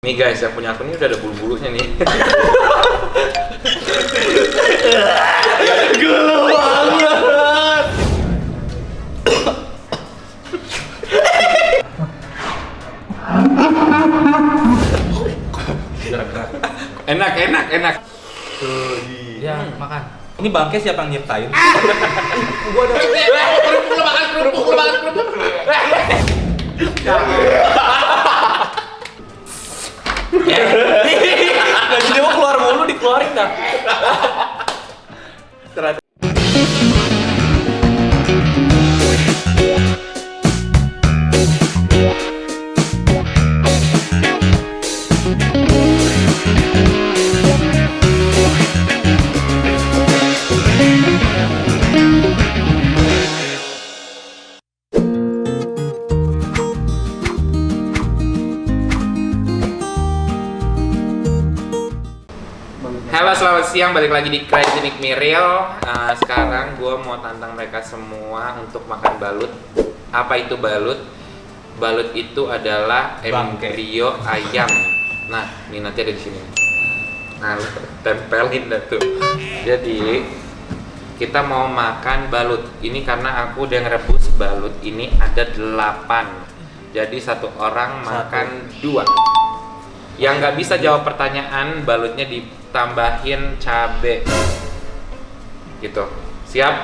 Nih guys, yang punya aku ini udah ada bulu-bulunya nih. Gelo banget. Enak. Ya, makan. Ini bangke siapa yang nyiptain? Gua ada kerupuk lo makan kerupuk. Lagi dia mau keluar mulu, dikeluarin dah. Halo, selamat siang. Balik lagi di Crazy Nick Miril. Sekarang gue mau tantang mereka semua untuk makan balut. Apa itu balut? Balut itu adalah embrio ayam. Nah, ini nanti ada di sini. Nah, lu tempelin dah tuh. Jadi kita mau makan balut. Ini karena aku udah ngerebus balut ini ada 8. Jadi satu orang makan 2. Yang nggak bisa jawab pertanyaan, balutnya ditambahin cabe. Gitu. Siap?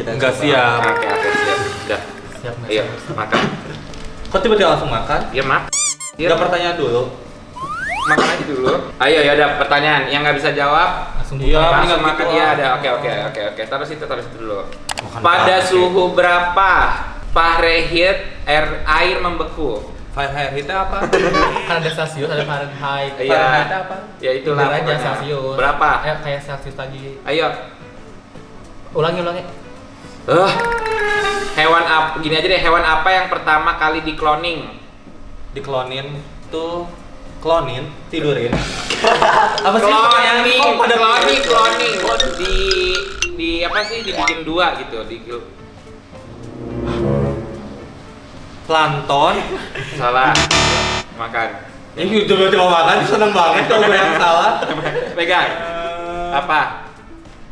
Enggak siap. Oke, siap. Udah. Siap, Ayo, makan. Kok tiba-tiba langsung makan? Iya, mak. Enggak pertanyaan dulu. Makan aja dulu. Ayo, ya ada pertanyaan. Yang nggak bisa jawab, Langsung langsung makan. Iya, ada. Oke. Taruh situ dulu. Pada suhu berapa Fahrenheit air membeku? Fahrenheit itu apa? Kan ada Celsius, ada Fahrenheit. Iya. Fahrenheit itu apa? Ya itulah Bener aja pokoknya. Celsius. Berapa? Kayak Celsius lagi. Ayo. Ulangi. Hewan apa? Gini aja deh, hewan apa yang pertama kali dikloning? Diklonin tuh klonin, tidurin. Apa sih Cloning, pertanyaannya? Kok pada cloning. Di apa sih? Dibikin 2 gitu. Plankton. Salah. Makan. Ini tiba-tiba makan, seneng banget kalau gue yang salah. Pegang. Apa?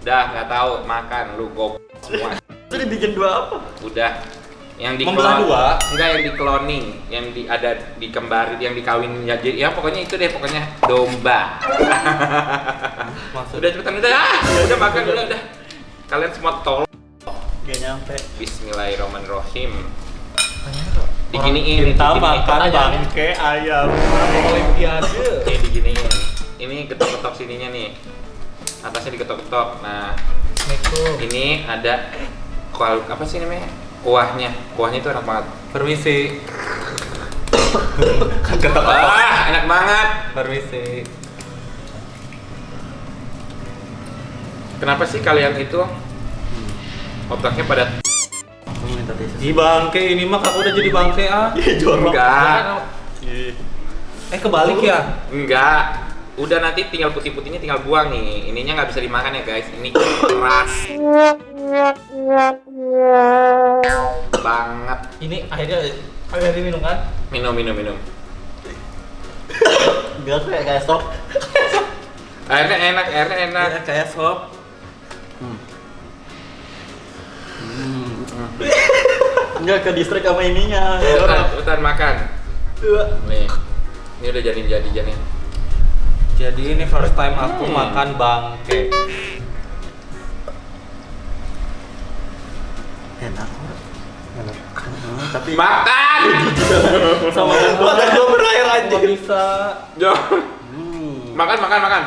Udah nggak tahu. Makan. Lu goblok semua. Itu dibikin 2 apa? Udah. Yang Membelah 2? Enggak, yang di cloning, yang ada dikembarin, yang dikawin ya pokoknya itu deh, pokoknya domba. Udah cepetan udah makan dulu udah. Kalian semua tolong. Gak nyampe. Bismillahirrahmanirrahim. Diginiin, Kita diginiin. makan Pertanyaannya. bangke ayam. Olimpiade. Nih diginiin. Ini getok-getok sininya nih. Atasnya digetok-getok. Nah, Assalamualaikum. ini ada apa sih namanya? Kuahnya. Kuahnya itu enak banget. Permisi. Enak banget. Permisi. Kenapa sih kalian itu otaknya pada Di bangke ini mah aku udah jadi bangke ah. enggak? Kebalik ya? Enggak. Udah nanti tinggal putih-putihnya tinggal buang nih. Ininya nggak bisa dimakan ya guys. Ini keras banget. Ini akhirnya diminum kan? Minum. Enggak kayak sop. Airnya enak. Kayak sop. Enggak ke distrik sama ininya. Udah makan. Nih. Ini udah jadi. Jadi ini first time aku makan bangke. Enak. Tapi Makan. sama mata gua berair aja. Kok bisa? Jo. Makan.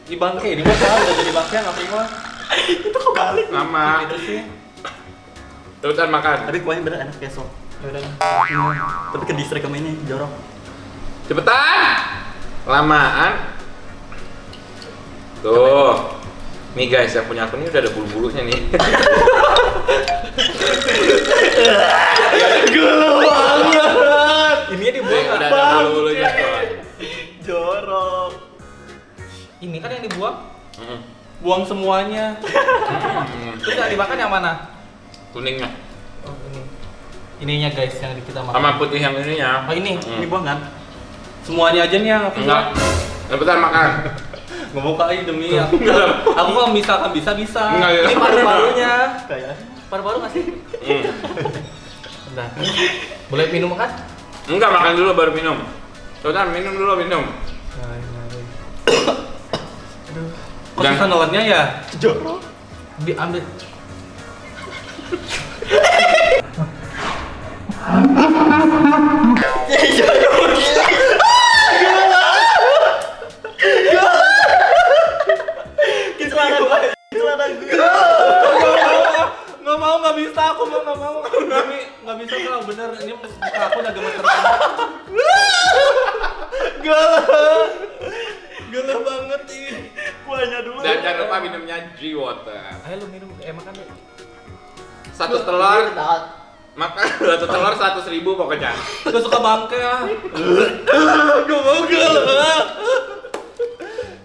Di bangke ini mah udah jadi bangke aku mah. Itu kebalik. Lama. Gitu sih. Udah makan. Tapi kuahnya bener enak kayak sop. Tapi ke distrik sama ini jorok. Cepetan. Lamaan. Tuh. Nih guys, yang punya aku ini udah ada bulu-bulunya nih. Gelo banget. Ini dibuang Udah ada bulu-bulunya tuh. Jorok. Ini kan yang dibuang. Buang semuanya. Terus yang dimakan yang mana? Kuningnya. Oh, ini. ininya guys yang kita makan. Sama putih yang ininya. Oh ini, Hmm. ini buang kan? Semuanya aja nih yang aku Enggak. Bentar makan. nggak mau kali demi aku. Aku kalau misalkan bisa. Enggak, ya. Ini paru-parunya. Kayak Paru-paru nggak sih? Bentar. Boleh minum kan? Enggak, makan dulu baru minum. Bentar, minum dulu, minum. Kok susah nelannya ya? jorok. Ambil. Nggak mau, nggak bisa aku nggak mau. Nggak bisa kalau bener ini muka aku udah gemeter banget. Galah banget ini. Kuahnya dulu. Dan jangan lupa minumnya G-Water. Ayo lu minum, makan deh. Satu telur, makan satu telur 100.000 pokoknya. Gak suka bangke ah. Gak mau galah.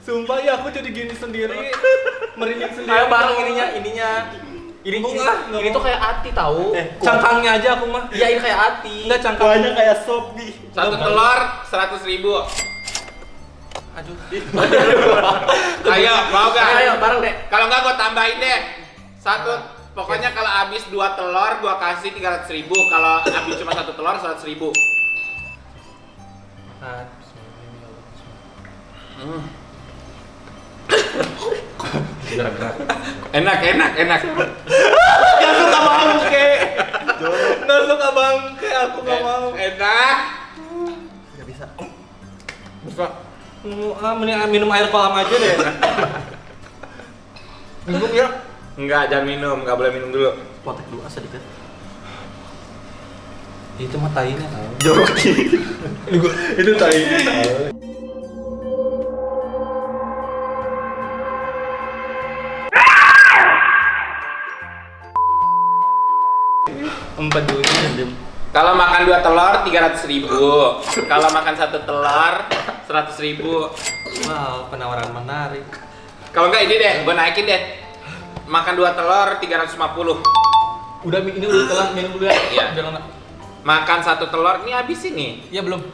Sumpah ya aku jadi gini sendiri, merinding sendiri. Ayo bareng ininya. Ini tuh kayak ati tahu. Cangkangnya aja aku mah. Iya ini kayak ati. Enggak cangkang. Kuahnya kayak sop nih. Satu telur 100.000. Aduh. Ayo, mau gak? Ayo bareng deh. Kalau enggak gua tambahin deh. Pokoknya kalau habis 2 telur gua kasih 300.000. Kalau habis cuma 1 telur 100.000. Enak. Gak suka bangke. Gak suka bangke, aku gak mau. Enak. Gak bisa. Bisa. Mending minum air kolam aja deh. Minum ya. Enggak, jangan minum, enggak boleh minum dulu. Potek dulu sedikit. Itu mah tainya tahu. Jorok. Itu tainya. Empat dulu. Kalau makan 2 telur 300.000. Kalau makan 1 telur 100.000. Wow, penawaran menarik. Kalau enggak ini deh, gua naikin deh. Makan 2 telur 350. Ini udah telan, minum dulu ya. Iya. Biar enak. Makan 1 telur, ini habis ini. Iya belum.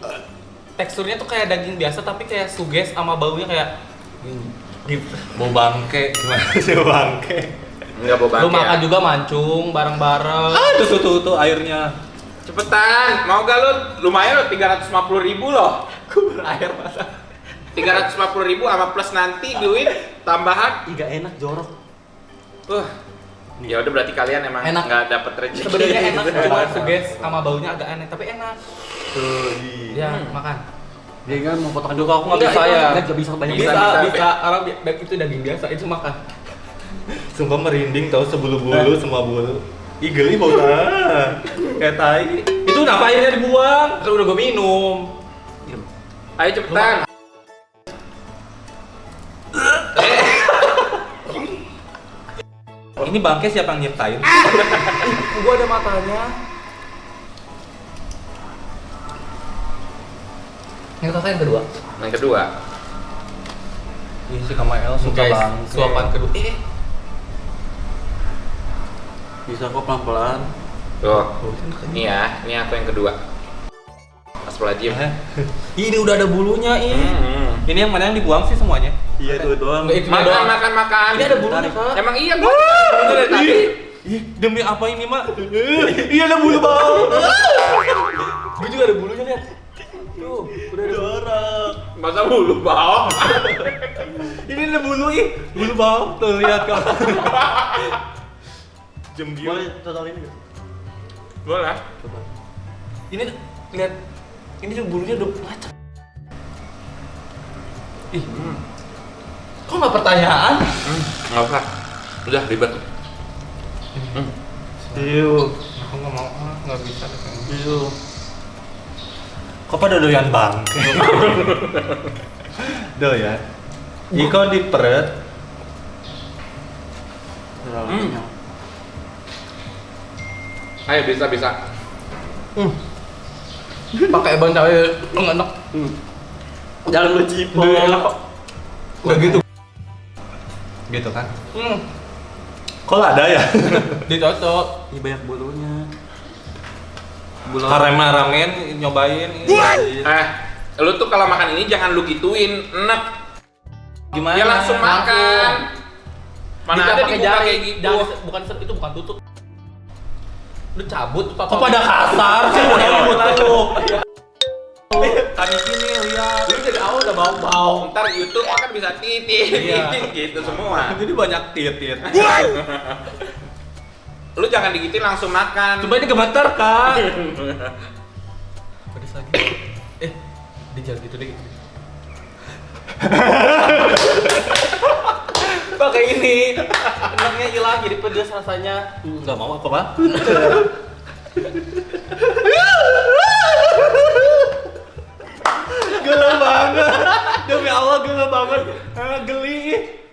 Teksturnya tuh kayak daging biasa tapi kayak suges sama baunya kayak gitu. Bau bangke. Gimana sih bangke? Enggak bau Lu bangke. makan Ya. juga mancung bareng-bareng. Tuh airnya. Cepetan, mau gak lu? Lumayan lo 350.000 loh. Kubur air masa. 350.000 sama plus nanti duit tambahan. Iga enak jorok. Ya udah berarti kalian emang Enak. nggak dapet rezeki. Sebenarnya enak cuma suges sama baunya agak aneh tapi enak. Tuh, Ya, makan. Dia kan mau potong Aduh, aku nggak bisa ya. Gak bisa banyak. Bisa. Bisa. Karena itu daging biasa, itu makan. Sumpah merinding tahu sebulu-bulu semua bulu. Ih geli bau kayak tai. Itu kenapa airnya dibuang? Kan udah gue minum. Ayo cepetan. Ini bangke siapa yang nyiptain? Gua ada matanya. Yang kakak yang kedua. Yang kedua. Ini si Kamael suka bangke. Suapan kedua. Bisa kok pelan-pelan. Tuh. Ini ya, ini aku yang kedua. Astagfirullahaladzim. Ini udah ada bulunya Ini yang mana yang dibuang sih semuanya? Iya itu doang. Enggak, itu Makan, doang. makan. Ini ada bulunya kak. Emang iya gua. Itu dari tadi. Ih, demi apa ini mak? Iya ada bulu bau. Gue juga ada bulunya lihat. Tuh, udah ada Jorok. Masa bulu bau? Ini ada bulu bulu bau. Tuh lihat kak. Boleh total ini gak? Boleh. Coba. Ini lihat. Ini juga bulunya udah ngacak. Ih. Kok nggak pertanyaan? Nggak usah. Udah ribet. Iu. Aku nggak mau, nggak bisa. Iu. Kok pada doyan bangke? Doyan. Iko di perut. Ayo bisa. Pakai ban cabai enak. Jangan lu cipol. Enak kok. Udah gitu. Gitu kan? Kok ada ya? Dicocok. Ini banyak bulunya. Karena ramen nyobain. Lu tuh kalau makan ini jangan lu gituin, enek. Gimana? Ya langsung makan. Mana Bisa ada pakai dibuka jari. kayak gitu. Bukan itu bukan tutut. Lu cabut tuh Kok pada kasar sih buat lu? Kami sini lihat. Lu dari awal udah bau-bau. Ntar YouTube kan bisa titit Iya. gitu semua. Jadi banyak titit. Lu jangan digituin langsung makan. Coba ini gemeter kan? Pedes lagi. Dia jangan gitu deh. Pakai ini. Enaknya hilang jadi pedes rasanya. Enggak mau apa, Pak? Gila banget. Demi Allah gila banget. Geli.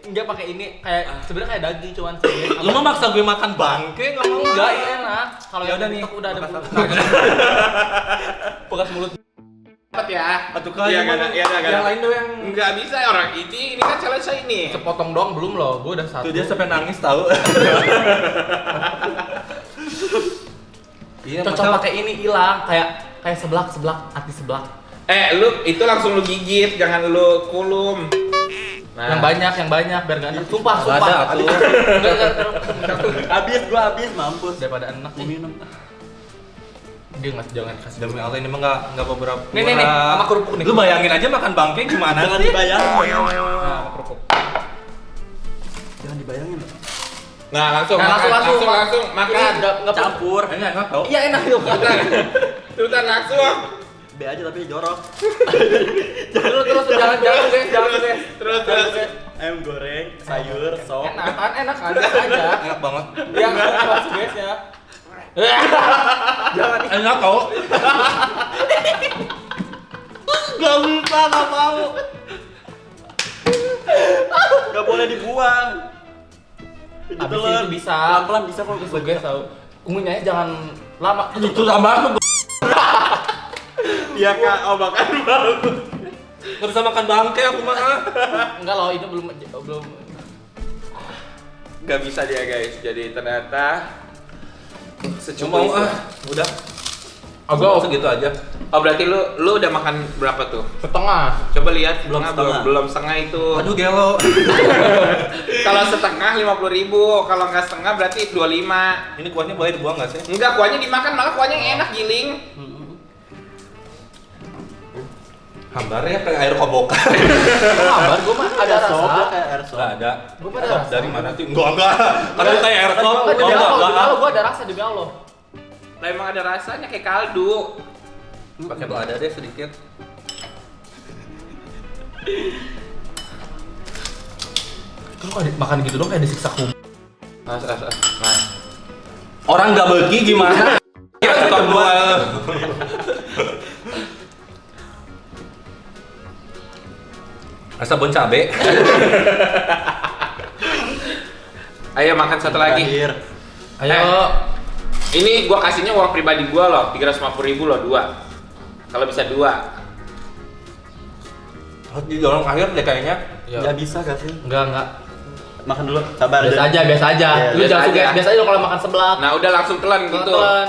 Enggak pakai ini kayak sebenarnya kayak daging cuman sedikit. Lu mah maksa gue makan bangke enggak mau. Enggak, ini enak. Kalau Ya yang udah nih. udah ada Bekas- bekas mulut. Cepet ya. Satu kali Iya, mana? iya, Yang lain tuh yang Enggak bisa orang ini kan selesai ini. sepotong doang belum loh. Gua udah satu. Tuh dia sampai nangis tahu. Iya, Cocok pakai ini hilang kayak seblak hati seblak. Lu itu langsung lu gigit, jangan lu kulum. Nah, Yang banyak biar gak enak. Sumpah. Ada tuh. Enggak. Gua habis mampus. Daripada enak Mau nih. minum. Dia jangan kasih. Demi Allah ini mah enggak beberapa. Nih, sama kerupuk nih. Lu bayangin aja makan bangke gimana Jangan sih? dibayangin. Nah, sama kerupuk. Jangan dibayangin. nah langsung Nah, makan, langsung makan. Enggak Campur. Enak tau. Iya enak itu. Sultan langsung. B aja tapi jorok. Terus jangan guys. Terus. Ayam goreng, sayur, sop. Enak aja. Enak banget. Yang langsung guys ya. Jangan Enak tau. Gak bisa, gak mau. Gak boleh dibuang. Habis itu bisa. Pelan-pelan bisa kok. Terus guys tahu. Ngunyahnya jangan lama. Itu tambah tuh. Iya Kak, makan baru. Gak bisa makan bangke aku mah. Enggak loh, ini belum Gak bisa dia guys. Jadi ternyata Cuma mau itu. udah. Agak Segitu aja. Oh berarti lu udah makan berapa tuh? setengah. Coba lihat Belum setengah, setengah. belum setengah itu. Aduh gelo. Kalau setengah 50.000, kalau nggak setengah berarti 25. Ini kuahnya boleh dibuang nggak sih? Enggak, kuahnya dimakan malah kuahnya yang enak giling. Hambar ya kayak air kobokan. Kabar gua mah ada sop rasa. kayak airsoft. Enggak ada. Gua pada Sop rasa. dari mana sih? Enggak. Karena kayak air sop. Demi Enggak, Allah, enggak. gua ada rasa demi Allah. Lah emang ada rasanya kayak kaldu. Pakai ada deh sedikit. Lu kalau makan gitu dong kayak disiksa kum. Nah, Orang nggak begi gimana? Ya stop gua. Rasa bon cabe. ayo makan satu lagi. Terakhir. Ayo. Ini gua kasihnya uang pribadi gua loh, 350.000 loh, 2. Kalau bisa 2. Harus didorong akhir deh kayaknya. Gak bisa gak sih? Enggak. Makan dulu, sabar. Biasa aja. Iya, Lu biasa jangan suka aja. biasa aja kalau makan seblak. Nah, udah langsung telan gitu. Telan.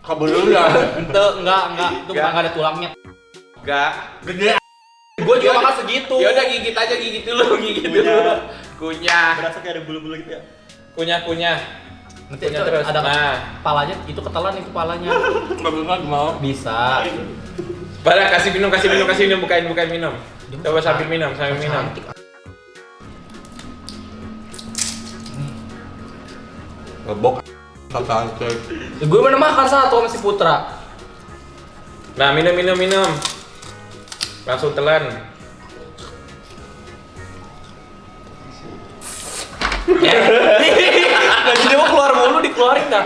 Kabur dulu ya. Ente enggak. Itu Enggak. enggak ada tulangnya. Enggak. Gede. Gua juga Yaudah. makan segitu. Ya udah gigit aja, gigit dulu, gigit dulu. Kunyah. Kunyah. Berasa kayak ada bulu-bulu gitu ya. Kunyah. Nanti Kunyah terus. ada Nah. kepalanya, itu ketelan itu kepalanya. Enggak bisa mau. Bisa. Bara kasih minum, bukain minum. Coba sambil minum. Cantik. Ngebok. Santai. Gue mana makan satu sama si Putra. Nah, minum. Langsung telan. Gaji dia mau keluar mulu dikeluarin dah.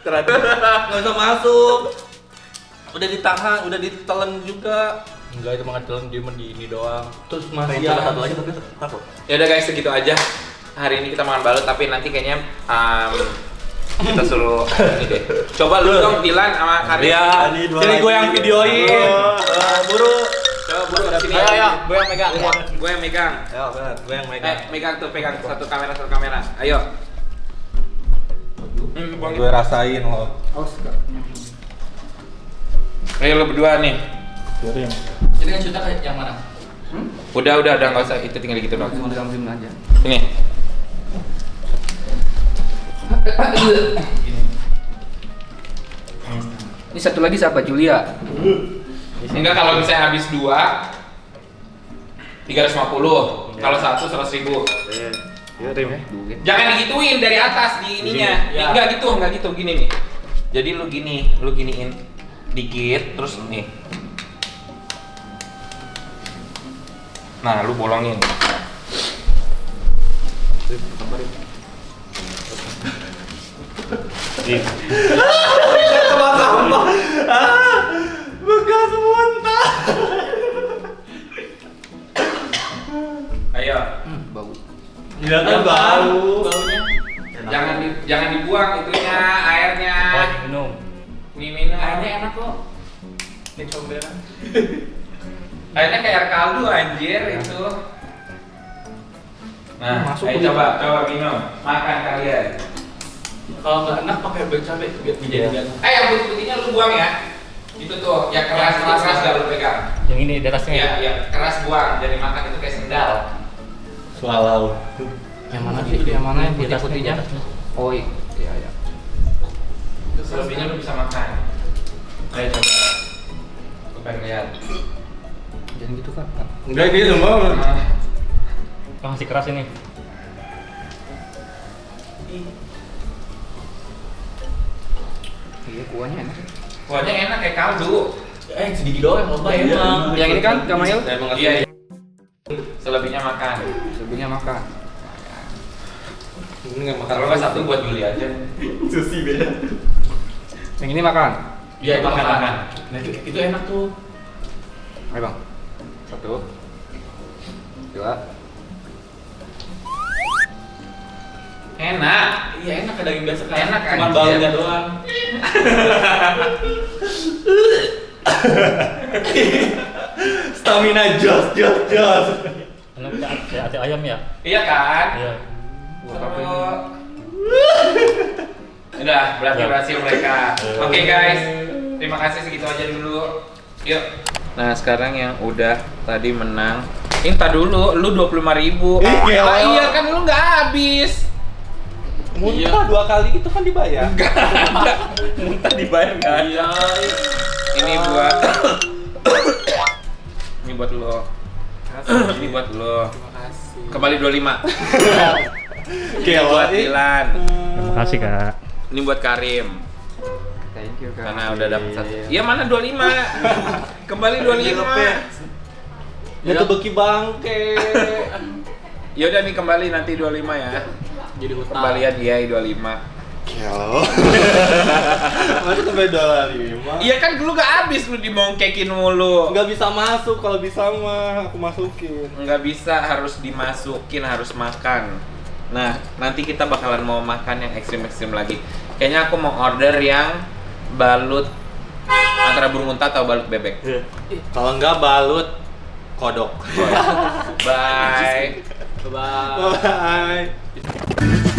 Ternyata Nggak bisa masuk. Udah ditahan, udah ditelan juga. Enggak, itu makan telan dia mah di ini doang. Terus Pengen masih coba satu lagi tapi takut. ya udah guys, segitu aja. Hari ini kita makan balut, tapi nanti kayaknya kita suruh ini deh. Coba lu dong Dilan sama Karin. Iya, Ini dua jadi gue lagi. yang videoin. Buru. Coba buru sini. Ayo, gue yang megang. Gue yang megang. Ayo, benar. Gue yang megang. Megang tuh, pegang satu kamera. Ayo. Gue rasain loh. Ayo lo berdua nih. Kirim. Jadi kan shootnya kayak yang mana? Udah nggak usah, itu tinggal gitu doang. Cuma film aja. Ini. Ini satu lagi siapa? Julia. Enggak, kalau misalnya habis 2 350. Kalau 1 100.000. Kirim. Jangan digituin dari atas di ininya. Ya. Enggak gitu gini nih. Jadi lu giniin dikit terus nih. Nah, lu bolongin. Bekas muntah. Ayo. Bau. Iya kan bau. Baunya. Jangan dibuang itunya, airnya. Minum. Minum. Airnya enak kok. Ini comberan. Airnya kayak air kaldu anjir itu. Nah, Masuk ayo kulit. coba minum. Makan kalian. Kalau nggak enak pakai bel cabai biar jadi enak. Yang putih-putihnya lu buang ya. Itu tuh, yang keras gak lu pegang. Yang ini di atasnya. Iya, yang keras buang. Jadi makan itu kayak sendal. Swallow. Yang mana sih? Yang mana yang putih-putihnya? Oh iya. Selebihnya lu bisa makan. Ayo coba. Gue pengen lihat. Jangan gitu kan. Enggak, dia semua. Masih keras ini. Iya, kuahnya enak. Kuahnya enak kayak kaldu. Sedikit doang yang lomba Iya, emang. Yang ini kan Kamail? Iya. Selebihnya makan. Selebihnya makan. Ini nggak makan. Kalau nggak satu buat Juli aja. Susi beda. Yang ini makan. Iya, itu makan. Nah, itu enak tuh. Ayo bang. 1 2. Enak. Iya enak kayak daging biasa kan. Enak, Cuma anjir. baunya doang. Stamina jos. Enak kayak ati ayam ya. Iya kan? Iya. Udah, berarti Ya. berhasil mereka. Oke guys, terima kasih segitu aja dulu. Yuk. Nah sekarang yang udah tadi menang. Inta dulu, lu 25.000. Iya. Ah, iya kan lu nggak habis. Muntah 2 kali itu kan dibayar. Muntah dibayar nggak? Iya. Ini buat ini buat lo. Ini buat lo. Terima kasih. Kembali 25. Ini Kayak buat apa? Dilan. Terima kasih kak. Ini buat Karim. Thank you kak. Karena udah dapet 1. Iya mana 25? Kembali 25. Ya tuh beki bangke. Ya udah nih kembali nanti 25 ya. Jadi hutang. Kembalian iya 25. Kelo. Masa sampai $5? Iya kan lu gak habis lu dimongkekin mulu. Nggak bisa masuk, kalau bisa mah aku masukin. Nggak bisa, harus dimasukin, harus makan. Nah, nanti kita bakalan mau makan yang ekstrim-ekstrim lagi. Kayaknya aku mau order yang balut antara burung unta atau balut bebek. Kalau nggak balut kodok. Bye. Bye. Bye.